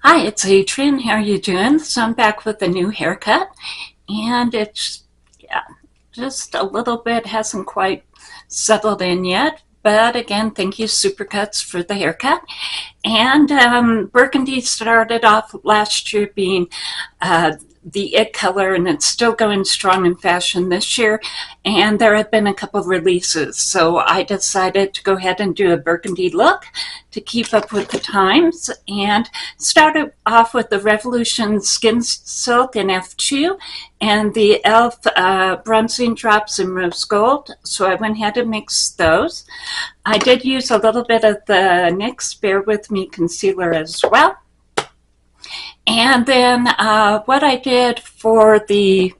Hi, it's Adrian. How are you doing? So I'm back with a new haircut, and it's yeah, just a little bit hasn't quite settled in yet. But again, thank you, Supercuts, for the haircut. And burgundy started off last year being the it color, and it's still going strong in fashion this year. And there have been a couple of releases, so I decided to go ahead and do a burgundy look to keep up with the times, and started off with the Revolution Skin Silk in F2 and the e.l.f. Bronzing Drops in Rose Gold. So I went ahead and mixed those. I did use a little bit of the NYX Bear With Me concealer as well. And then what I did for the,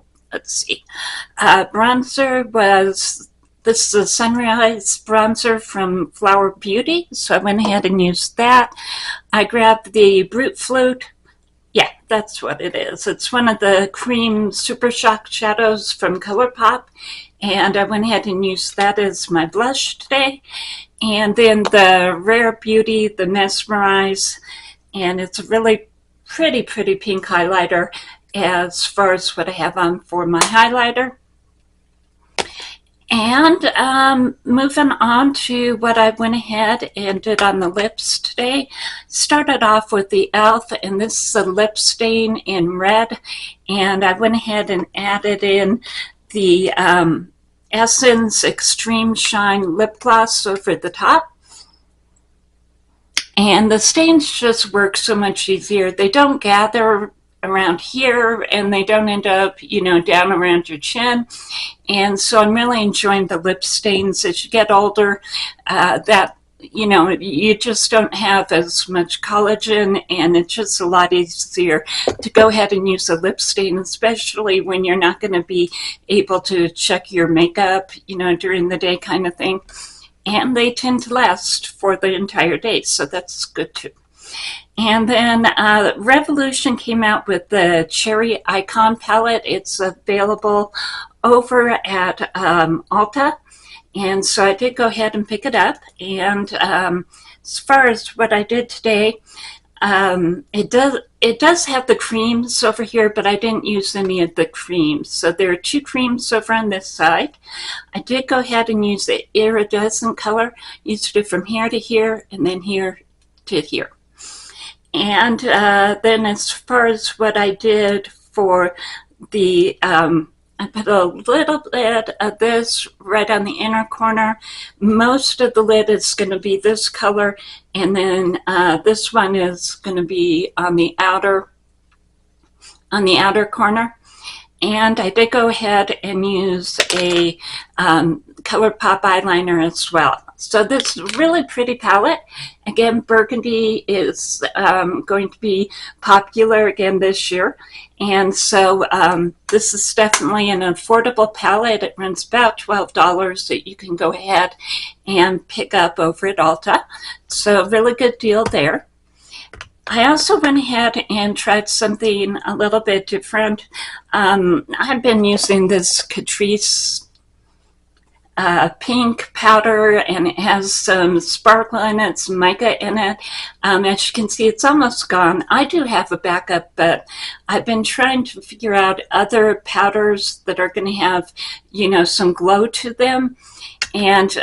bronzer was, this is a Sunrise bronzer from Flower Beauty, so I went ahead and used that. I grabbed the Brut Flute. Yeah, that's what it is. It's one of the cream Super Shock shadows from Colourpop, and I went ahead and used that as my blush today. And then the Rare Beauty, the Mesmerize, and it's a really pretty pink highlighter as far as what I have on for my highlighter. And moving on to what I went ahead and did on the lips today. Started off with the e.l.f. and this is a lip stain in red, and I went ahead and added in the Essence Extreme Shine lip gloss over the top. And the stains just work so much easier. They don't gather around here, and they don't end up, down around your chin. And so I'm really enjoying the lip stains. As you get older, you just don't have as much collagen, and it's just a lot easier to go ahead and use a lip stain, especially when you're not going to be able to check your makeup, during the day kind of thing. And they tend to last for the entire day, so that's good too. And then Revolution came out with the Cherry Icon palette. It's available over at Ulta, and so I did go ahead and pick it up. And as far as what I did today, it does have the creams over here, but I didn't use any of the creams. So there are two creams over on this side. I did go ahead and use the iridescent color. Used it from here to here, and then here to here. And then as far as what I did for the, I put a little bit of this right on the inner corner. Most of the lid is going to be this color, and then this one is going to be on the outer corner. And I did go ahead and use a Colourpop eyeliner as well. So this really pretty palette. Again, burgundy is going to be popular again this year. And so this is definitely an affordable palette. It runs about $12 that you can go ahead and pick up over at Ulta. So really good deal there. I also went ahead and tried something a little bit different. I've been using this Catrice pink powder, and it has some sparkle in it, some mica in it. As you can see, it's almost gone. I do have a backup, but I've been trying to figure out other powders that are going to have, some glow to them. And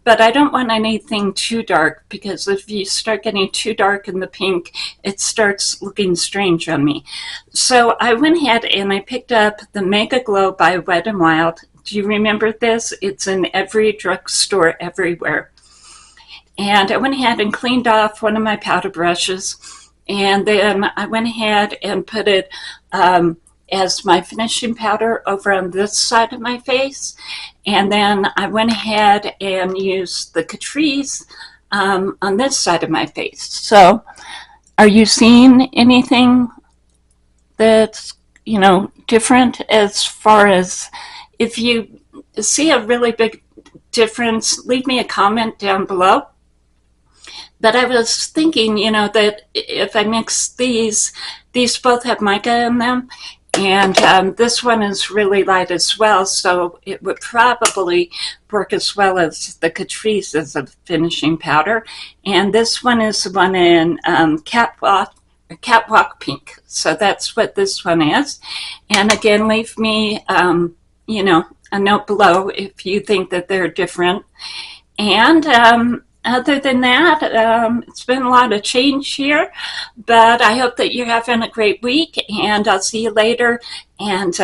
but I don't want anything too dark, because if you start getting too dark in the pink, it starts looking strange on me. So I went ahead and I picked up the Mega Glow by WetnWild. Do you remember this? It's in every drugstore everywhere. And I went ahead and cleaned off one of my powder brushes, and then I went ahead and put it as my finishing powder over on this side of my face. And then I went ahead and used the Catrice on this side of my face. So are you seeing anything that's, different? As far as, if you see a really big difference, leave me a comment down below. But I was thinking, that if I mix these both have mica in them, and this one is really light as well, so it would probably work as well as the Catrice as a finishing powder. And this one is the one in Catwalk, Catwalk Pink. So that's what this one is. And again, leave me, you know, a note below if you think that they're different. And other than that, it's been a lot of change here, but I hope that you're having a great week, and I'll see you later. And